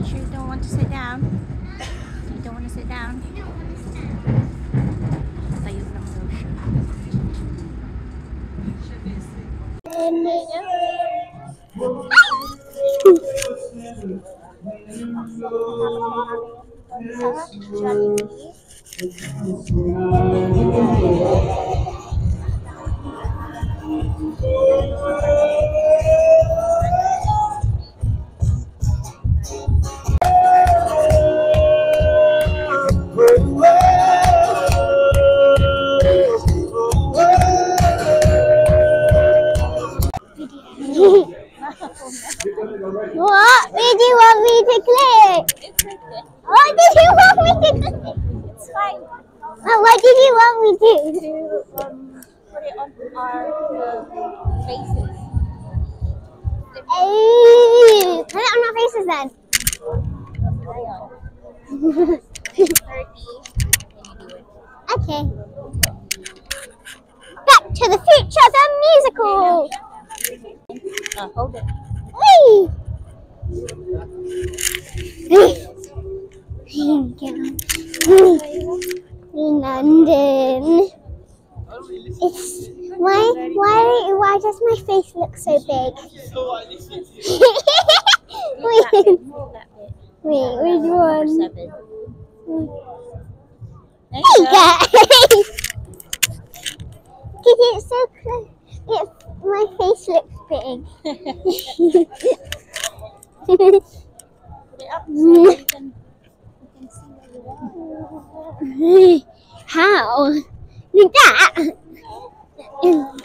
Sure you don't want to sit down? You don't want to sit down? Tayo lang daw siya. What did you want me to click? It's okay. What did you want me to click? It's fine. What did you want me to? To put it on our faces. Oh, put it on our faces then. Ayan. 30 when you do it. Okay. Back to the Future the musical. Hold it. Whee! London. It's why does my face look so big? Move that bit. Move that bit. Wait, which Number one? 7. There Hey you go. guys! Cause it's so close. My face looks big. Put it up so you can see where you are. How? Like that? Hang on.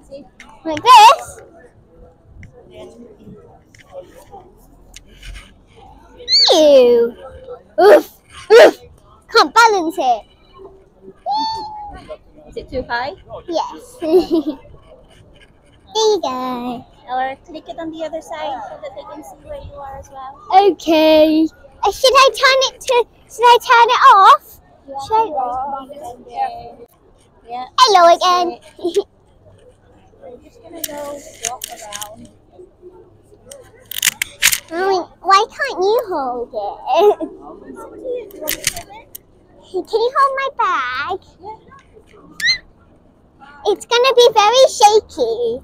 See? Like this? Ew. Oof. Oof. Can't balance it. Is it too high? Yes. There you go. Or click it on the other side so that they can see where you are as well. Okay. Should I turn it off? Should I? Yeah. Hello again. We're just gonna go walk around. Why can't you hold it? Can you hold my bag? It's gonna be very shaky.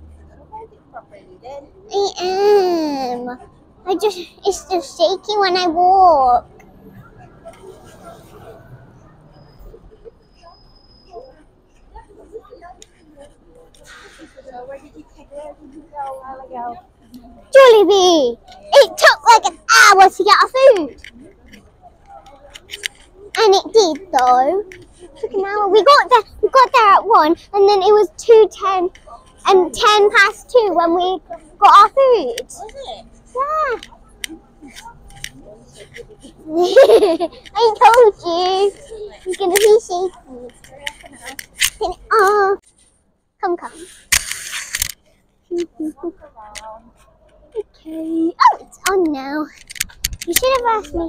Hold it properly then. I am. It's just shaky when I walk. So where did you go a while ago? Jollibee. It took like an hour to get our food. And it did though. It took an hour. We got there at 1 and then it was 2:10 and 2:10 when we got our food. Was it? Yeah. I told you. It's gonna be shaky. Oh. Come. Okay. Oh, it's on now. You should have asked me.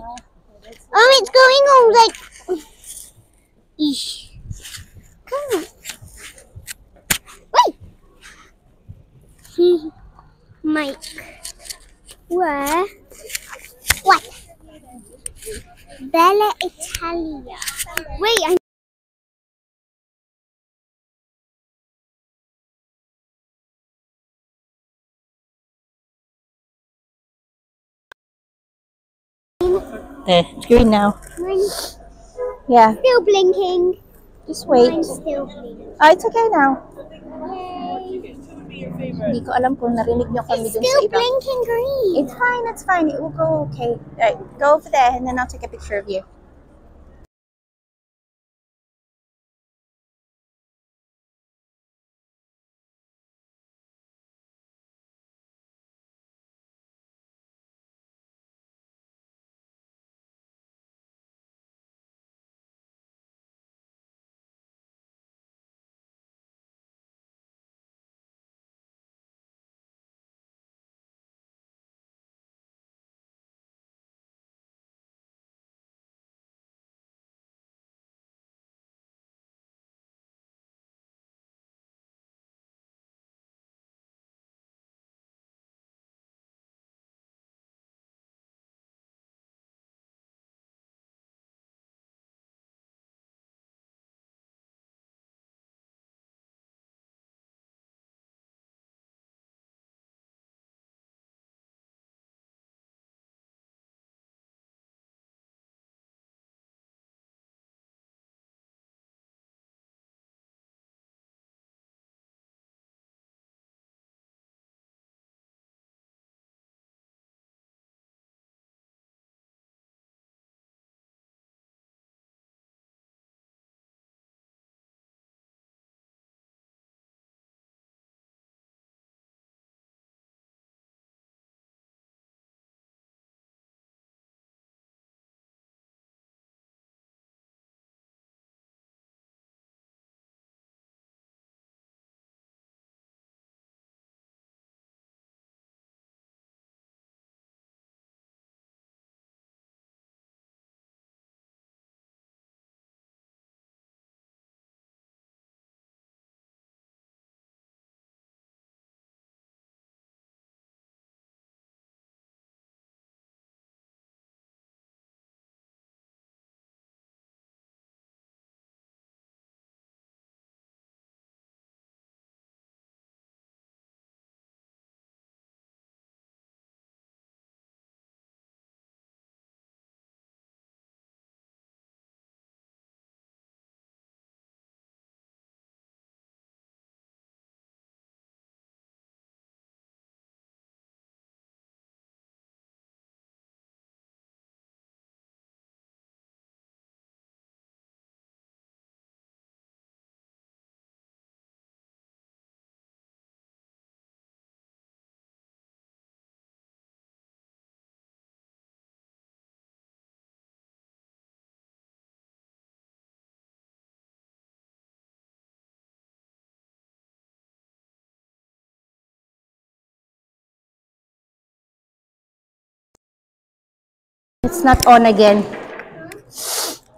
Oh, it's going on like. Eesh. Come on. Wait. Mike. Where? What? Bella Italia. Wait, There, it's green now. mine's Yeah, still blinking. just wait. Mine's still blinking. Oh, it's okay now. Yay. Hindi ko alam kung narinig nyo kami It's dun sa still iba. blinking green. It's fine. It will go okay. Alright, go over there and then I'll take a picture of you. It's not on again.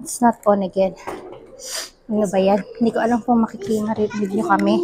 It's not on again. Ano ba yan? Hindi ko alam kung makikimarinig nyo kami.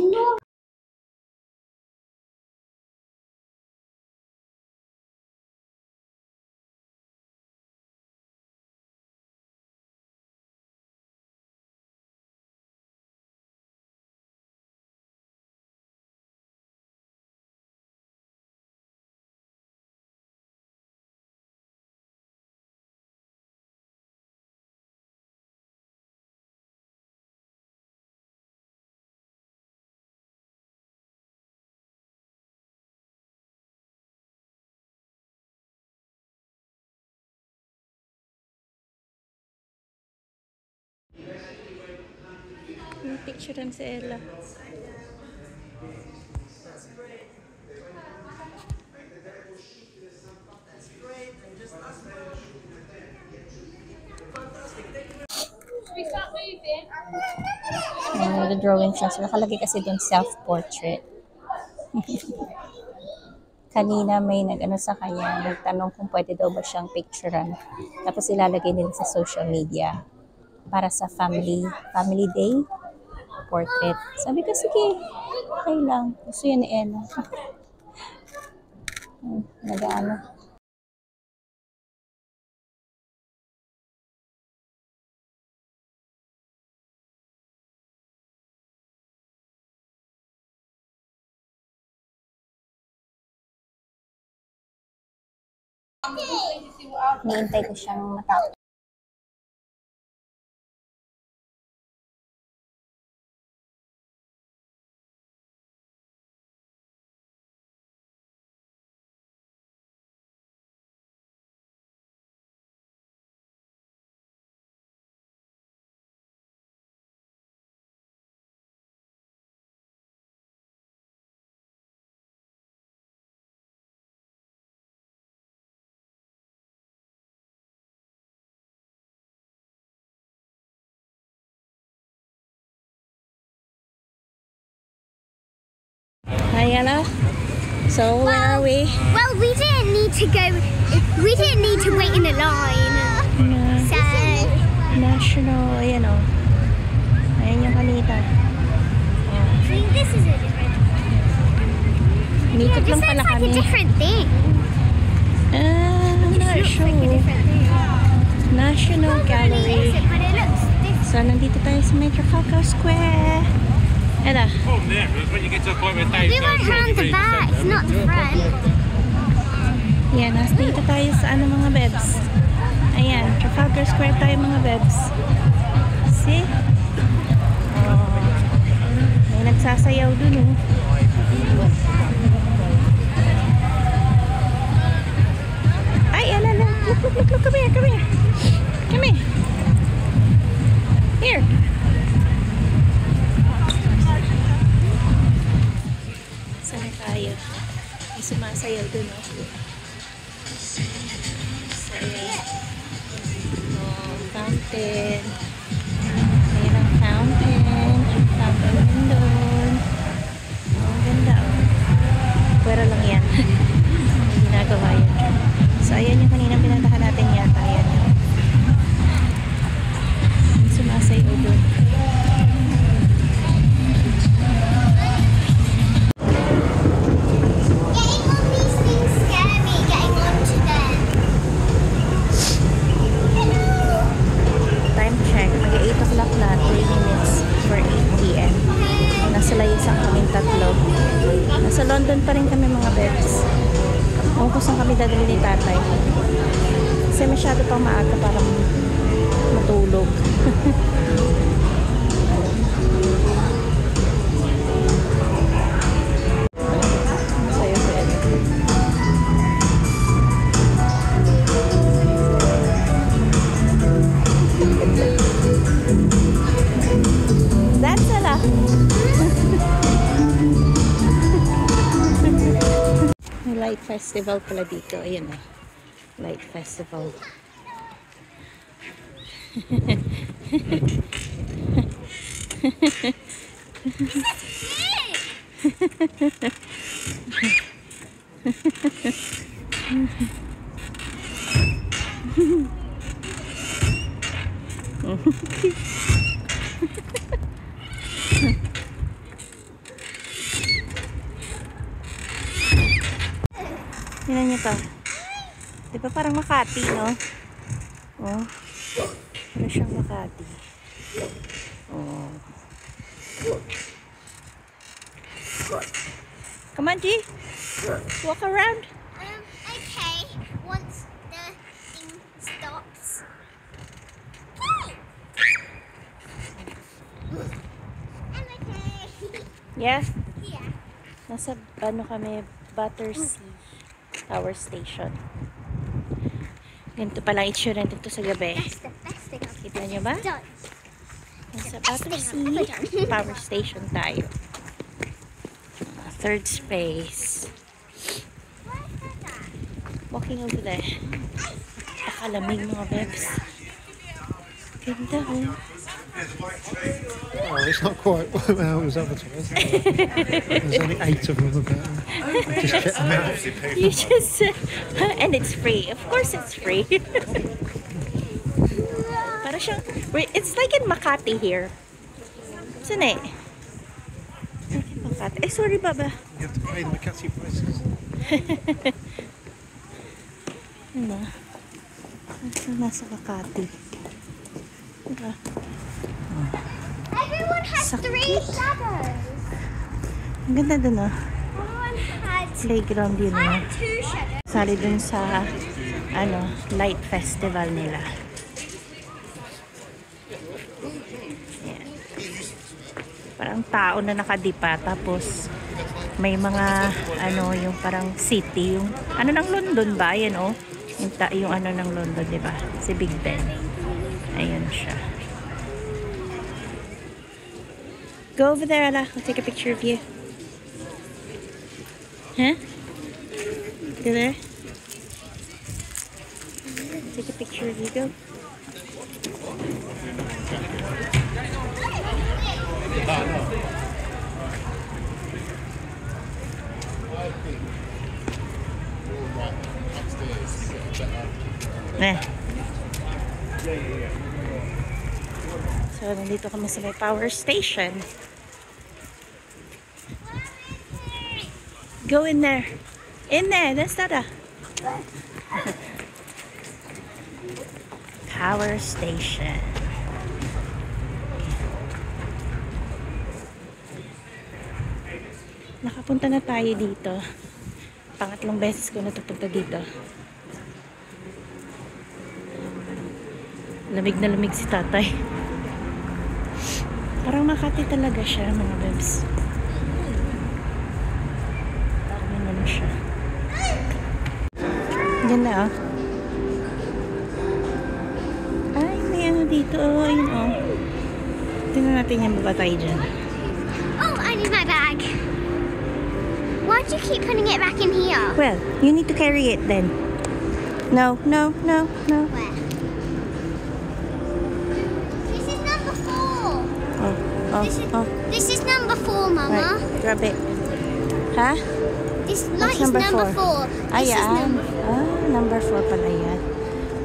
Yung picture si Ella. Nag-drawing siya. So, nakalagay kasi doon self-portrait. Kanina may nag-ano sa kanya, nagtanong kung pwede daw ba siyang picturean. Tapos ilalagay nila sa social media para sa family day portrait. Sabi ko, sige, okay lang. Gusto yan ni Ella. Nag-ano. Niintay ko siyang matapos. Diana, so where are we? Well, we didn't need to go. We didn't need to wait in a line. So National, ayan o. Ayan yung kanita. I think this is a different. Nikot lang This pala looks like kami. a different thing. I'm not Looks sure. like a different thing. National It Gallery. isn't, but it looks different. So, nandito tayo sa Metro Falcao Square. Eda. Problem there is when you get to a point where Dave We went round the back, not the front. Yan, nandito tayo sa ano mga bebs. Ayan, Trafalgar Square tayo mga bebs. See? Oh. May nagsasayaw dun oh. Ay, ala. Look, come here. Come here. Here. Sana tayo. May sumasayaw dun oh. So, ayan. Oh, fountain. Ayan ang fountain. Fountain din doon. Oh, ganda oh. Pwera lang yan. May ginagawa yan. So, ayan yung kanina pinuntahan natin yata. Ayan. May sumasayaw doon. Getting on these things scare me. Getting onto them. Time check. Mag-8 o'clock na. 3 minutes for 8 p.m. Nasa layusan kaming tatlo. Nasa London pa rin kami mga bebs. Ewan ko saan kami dadali ni tatay. Kasi masyado pang maaga para matulog. Masaya sa Ed. That's ala. May light festival pala dito. Ayan o. Light festival. Tingnan niyo to. Di ba parang Makati, no? Oh. Parang siyang Makati. Oh. Come on, G. Walk around. Okay. Once the thing stops. I'm okay. Yeah. Yeah. Nasa, ano kami, Battersea Tower Station. Ganito pala itsura nito sa gabi. That's the best thing I've Kita niyo ba? done. Nasa Best thing I've ever Battersea done. Power Station tayo. Third space. Where's that? Walking over there. Pakalamig mga bebs. Ganda oh. Oh, it's not quite how it was advertised. There's only 8 of them about. I just checked them out. You just and it's free. Of course it's free. Para siyang, it's like in Makati here. Saan eh? Like in Makati. Eh, sorry baba. You have to pay the Makati prices. Ano? Nasa Makati. Diba? Everyone has Sakit. 3 shadows. Ang ganda dun oh. Everyone has. Playground yun I oh. have 2 shadows. Sali dun sa ano, light festival nila. Yan. Parang tao na nakadipa tapos may mga ano yung parang city yung ano ng London ba yan oh yung ano ng London di ba si Big Ben ayun siya. Go over there Ala, I'll take a picture of you. Huh? Go there. Take a picture of you. Go. Eh. So, nandito kami sa may power station. Go in there. In there. That's that. Power station. Nakapunta na tayo dito. Pangatlong beses ko natupunta dito. Lamig na lamig si tatay. Parang Makati talaga siya, mga bebs. Parang ano siya. Ganda oh. Ay, may ano dito oh. Ayun oh. Tingnan natin yung baba tayo dyan. Oh, I need my bag. Why'd you keep putting it back in here? Well, you need to carry it then. No, no, no, no. Where? This is number 4. Oh. This is number 4, Mama. Right, grab it. Ha? This light is number number 4. This is Ayan. number 4. Ah, number 4 pala yan.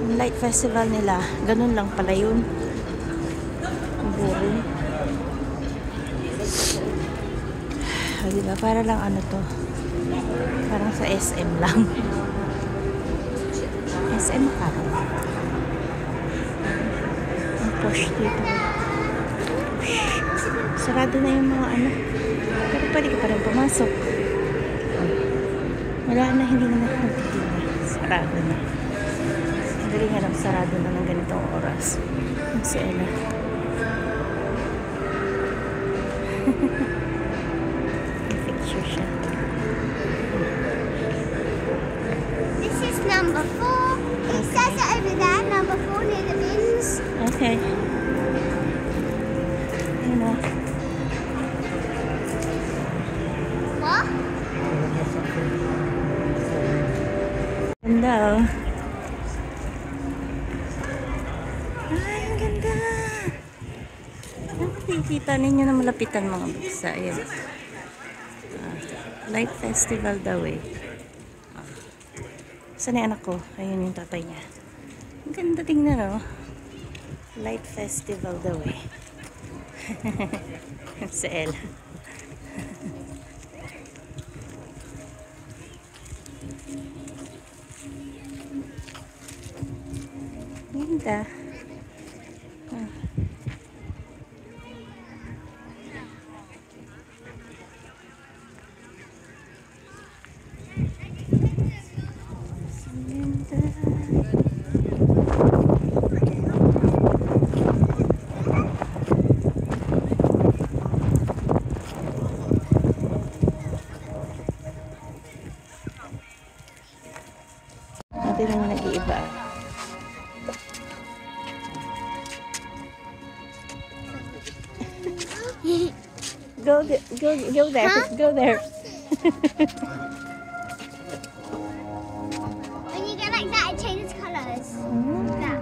Yung light festival nila, ganun lang pala yun. Ang boring. Ah, diba? Para lang ano to. Parang sa SM lang. SM parang. Ang push dito. Push. Sarado na yung mga ano. Pero pwede ka pa rin pumasok. Wala na, hindi na nagtitinda. Sarado na. Dali nga lang, sarado na ng ganitong oras. Ang si Ella. May picture siya. This is number 4. It says it over there, number 4 near the bins. Okay. Ayun o. What? Ganda o. Ay, ang ganda. Nakikita ninyo na malapitan mga bisa. Ayan. Light festival daw eh. Saan yung anak ko? Ayun yung tatay niya. Ang ganda tingnan, oh. Light Festival daw eh. Sa Ella. Ganda. Ito lang nag-iiba. Go there. Huh? Go there. When you get like that, it changes colors. Like that.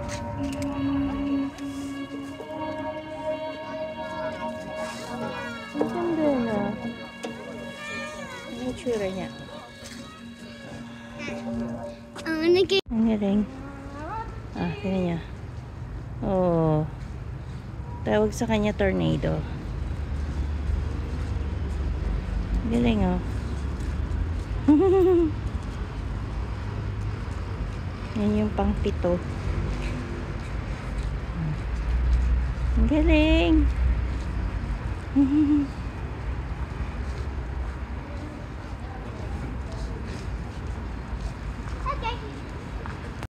Ang ganda na. Ang itsura niya. I'm gonna get. Ang galing. Ah, tingnan niya. Oh. Tawag sa kanya tornado. Galing, oh. Yan yung pang 7. Ang galing.